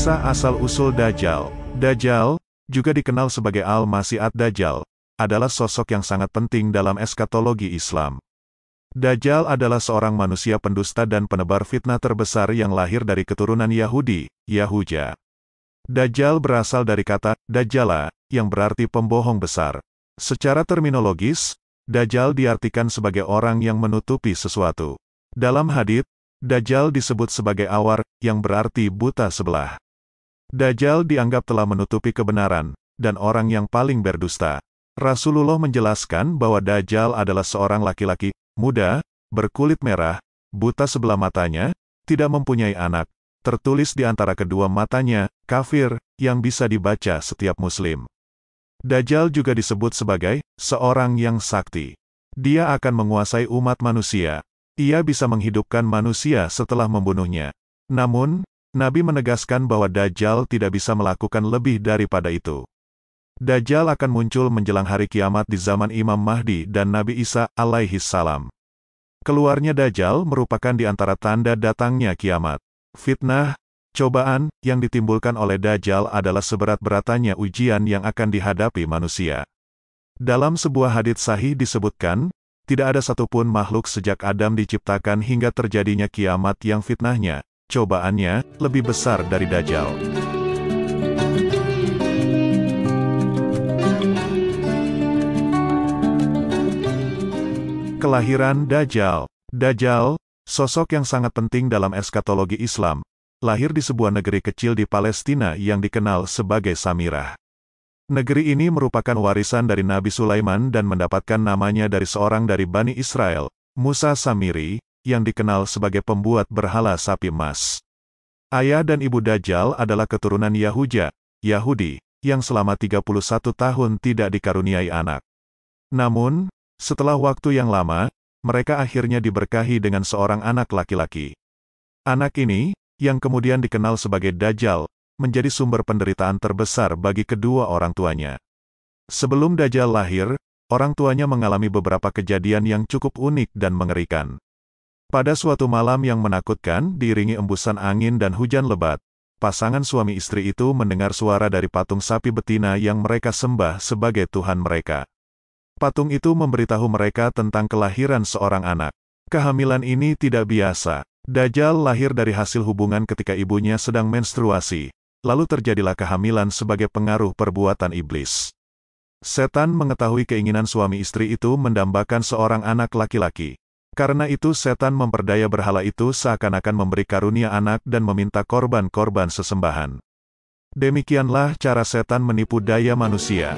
Kisah asal-usul Dajjal. Dajjal, juga dikenal sebagai Al-Masih ad-Dajjal, adalah sosok yang sangat penting dalam eskatologi Islam. Dajjal adalah seorang manusia pendusta dan penebar fitnah terbesar yang lahir dari keturunan Yahudi, Yahuja. Dajjal berasal dari kata Dajjala, yang berarti pembohong besar. Secara terminologis, Dajjal diartikan sebagai orang yang menutupi sesuatu. Dalam hadits, Dajjal disebut sebagai awar, yang berarti buta sebelah. Dajjal dianggap telah menutupi kebenaran, dan orang yang paling berdusta. Rasulullah menjelaskan bahwa Dajjal adalah seorang laki-laki, muda, berkulit merah, buta sebelah matanya, tidak mempunyai anak, tertulis di antara kedua matanya, kafir, yang bisa dibaca setiap muslim. Dajjal juga disebut sebagai seorang yang sakti. Dia akan menguasai umat manusia. Ia bisa menghidupkan manusia setelah membunuhnya. Namun, Nabi menegaskan bahwa Dajjal tidak bisa melakukan lebih daripada itu. Dajjal akan muncul menjelang hari kiamat di zaman Imam Mahdi dan Nabi Isa alaihi salam. Keluarnya Dajjal merupakan di antara tanda datangnya kiamat. Fitnah, cobaan, yang ditimbulkan oleh Dajjal adalah seberat-beratannya ujian yang akan dihadapi manusia. Dalam sebuah hadits sahih disebutkan, tidak ada satupun makhluk sejak Adam diciptakan hingga terjadinya kiamat yang fitnahnya, cobaannya, lebih besar dari Dajjal. Kelahiran Dajjal. Dajjal, sosok yang sangat penting dalam eskatologi Islam, lahir di sebuah negeri kecil di Palestina yang dikenal sebagai Samirah. Negeri ini merupakan warisan dari Nabi Sulaiman dan mendapatkan namanya dari seorang dari Bani Israel, Musa Samiri, yang dikenal sebagai pembuat berhala sapi emas. Ayah dan ibu Dajjal adalah keturunan Yahuja, Yahudi, yang selama 31 tahun tidak dikaruniai anak. Namun, setelah waktu yang lama, mereka akhirnya diberkahi dengan seorang anak laki-laki. Anak ini, yang kemudian dikenal sebagai Dajjal, menjadi sumber penderitaan terbesar bagi kedua orang tuanya. Sebelum Dajjal lahir, orang tuanya mengalami beberapa kejadian yang cukup unik dan mengerikan. Pada suatu malam yang menakutkan, diiringi embusan angin dan hujan lebat, pasangan suami istri itu mendengar suara dari patung sapi betina yang mereka sembah sebagai Tuhan mereka. Patung itu memberitahu mereka tentang kelahiran seorang anak. Kehamilan ini tidak biasa. Dajjal lahir dari hasil hubungan ketika ibunya sedang menstruasi. Lalu terjadilah kehamilan sebagai pengaruh perbuatan iblis. Setan mengetahui keinginan suami istri itu mendambakan seorang anak laki-laki. Karena itu setan memperdaya berhala itu seakan-akan memberi karunia anak dan meminta korban-korban sesembahan. Demikianlah cara setan menipu daya manusia.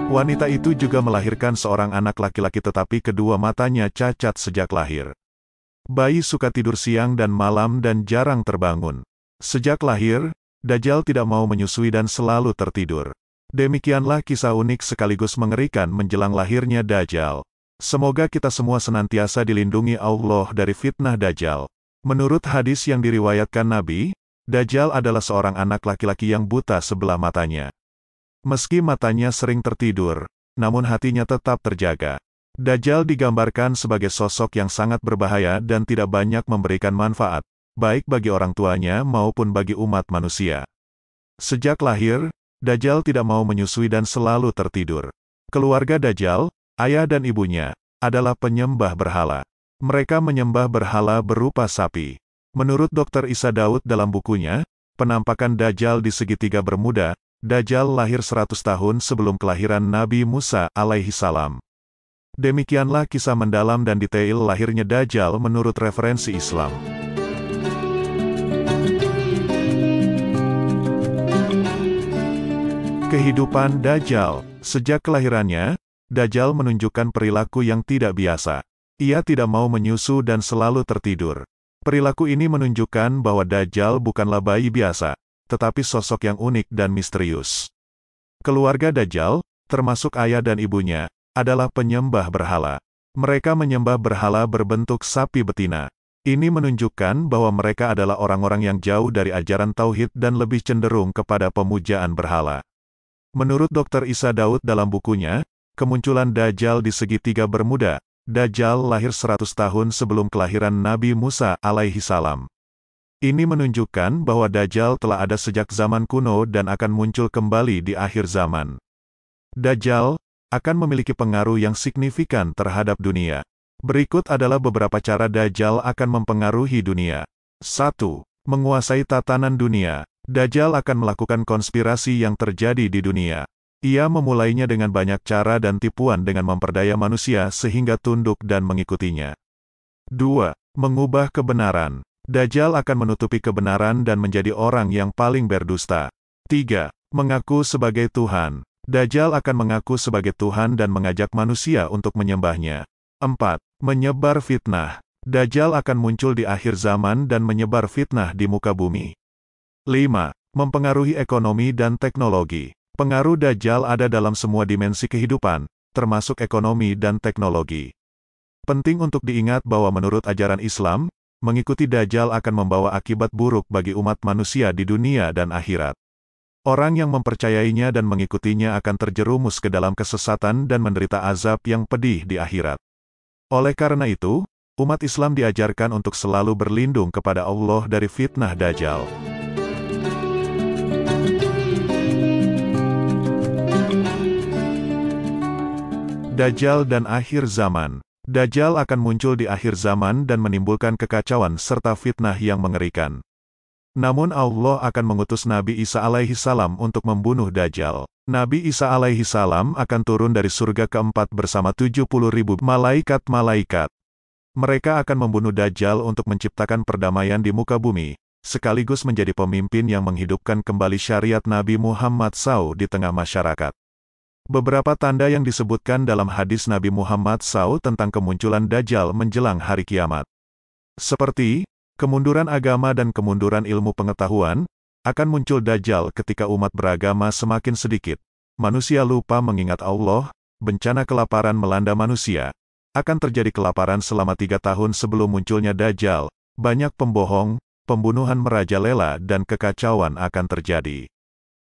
Wanita itu juga melahirkan seorang anak laki-laki tetapi kedua matanya cacat sejak lahir. Bayi suka tidur siang dan malam dan jarang terbangun. Sejak lahir, Dajjal tidak mau menyusui dan selalu tertidur. Demikianlah kisah unik sekaligus mengerikan menjelang lahirnya Dajjal. Semoga kita semua senantiasa dilindungi Allah dari fitnah Dajjal. Menurut hadis yang diriwayatkan Nabi, Dajjal adalah seorang anak laki-laki yang buta sebelah matanya. Meski matanya sering tertidur, namun hatinya tetap terjaga. Dajjal digambarkan sebagai sosok yang sangat berbahaya dan tidak banyak memberikan manfaat, baik bagi orang tuanya maupun bagi umat manusia. Sejak lahir, Dajjal tidak mau menyusui dan selalu tertidur. Keluarga Dajjal, ayah dan ibunya, adalah penyembah berhala. Mereka menyembah berhala berupa sapi. Menurut Dr. Isa Daud dalam bukunya, Penampakan Dajjal di Segitiga Bermuda, Dajjal lahir 100 tahun sebelum kelahiran Nabi Musa alaihi salam. Demikianlah kisah mendalam dan detail lahirnya Dajjal menurut referensi Islam. Kehidupan Dajjal. Sejak kelahirannya, Dajjal menunjukkan perilaku yang tidak biasa. Ia tidak mau menyusu dan selalu tertidur. Perilaku ini menunjukkan bahwa Dajjal bukanlah bayi biasa, tetapi sosok yang unik dan misterius. Keluarga Dajjal, termasuk ayah dan ibunya, adalah penyembah berhala. Mereka menyembah berhala berbentuk sapi betina. Ini menunjukkan bahwa mereka adalah orang-orang yang jauh dari ajaran tauhid dan lebih cenderung kepada pemujaan berhala. Menurut Dr. Isa Daud dalam bukunya, kemunculan Dajjal di Segitiga Bermuda, Dajjal lahir 100 tahun sebelum kelahiran Nabi Musa alaihi salam. Ini menunjukkan bahwa Dajjal telah ada sejak zaman kuno dan akan muncul kembali di akhir zaman. Dajjal akan memiliki pengaruh yang signifikan terhadap dunia. Berikut adalah beberapa cara Dajjal akan mempengaruhi dunia. 1. Menguasai tatanan dunia. Dajjal akan melakukan konspirasi yang terjadi di dunia. Ia memulainya dengan banyak cara dan tipuan dengan memperdaya manusia sehingga tunduk dan mengikutinya. 2. Mengubah kebenaran. Dajjal akan menutupi kebenaran dan menjadi orang yang paling berdusta. 3. Mengaku sebagai Tuhan. Dajjal akan mengaku sebagai Tuhan dan mengajak manusia untuk menyembahnya. 4. Menyebar fitnah. Dajjal akan muncul di akhir zaman dan menyebar fitnah di muka bumi. 5. Mempengaruhi ekonomi dan teknologi. Pengaruh Dajjal ada dalam semua dimensi kehidupan, termasuk ekonomi dan teknologi. Penting untuk diingat bahwa menurut ajaran Islam, mengikuti Dajjal akan membawa akibat buruk bagi umat manusia di dunia dan akhirat. Orang yang mempercayainya dan mengikutinya akan terjerumus ke dalam kesesatan dan menderita azab yang pedih di akhirat. Oleh karena itu, umat Islam diajarkan untuk selalu berlindung kepada Allah dari fitnah Dajjal. Dajjal dan akhir zaman. Dajjal akan muncul di akhir zaman dan menimbulkan kekacauan serta fitnah yang mengerikan. Namun Allah akan mengutus Nabi Isa alaihi salam untuk membunuh Dajjal. Nabi Isa alaihi salam akan turun dari surga keempat bersama 70.000 malaikat-malaikat. Mereka akan membunuh Dajjal untuk menciptakan perdamaian di muka bumi, sekaligus menjadi pemimpin yang menghidupkan kembali syariat Nabi Muhammad SAW di tengah masyarakat. Beberapa tanda yang disebutkan dalam hadis Nabi Muhammad SAW tentang kemunculan Dajjal menjelang hari kiamat. Seperti, kemunduran agama dan kemunduran ilmu pengetahuan, akan muncul Dajjal ketika umat beragama semakin sedikit. Manusia lupa mengingat Allah, bencana kelaparan melanda manusia. Akan terjadi kelaparan selama 3 tahun sebelum munculnya Dajjal, banyak pembohong, pembunuhan merajalela dan kekacauan akan terjadi.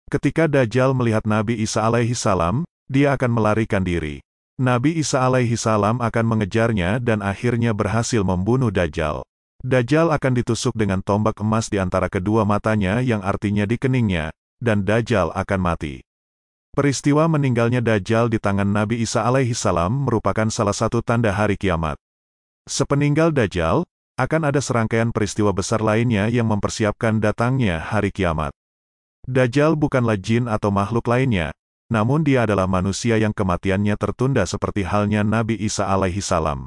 Ketika Dajjal melihat Nabi Isa alaihi salam, dia akan melarikan diri. Nabi Isa alaihi salam akan mengejarnya dan akhirnya berhasil membunuh Dajjal. Dajjal akan ditusuk dengan tombak emas di antara kedua matanya yang artinya di keningnya, dan Dajjal akan mati. Peristiwa meninggalnya Dajjal di tangan Nabi Isa alaihi salam merupakan salah satu tanda hari kiamat. Sepeninggal Dajjal, akan ada serangkaian peristiwa besar lainnya yang mempersiapkan datangnya hari kiamat. Dajjal bukanlah jin atau makhluk lainnya, namun dia adalah manusia yang kematiannya tertunda seperti halnya Nabi Isa alaihi salam.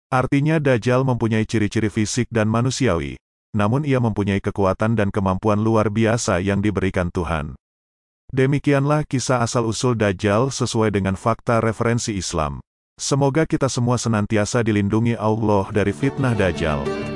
Artinya Dajjal mempunyai ciri-ciri fisik dan manusiawi, namun ia mempunyai kekuatan dan kemampuan luar biasa yang diberikan Tuhan. Demikianlah kisah asal-usul Dajjal sesuai dengan fakta referensi Islam. Semoga kita semua senantiasa dilindungi Allah dari fitnah Dajjal.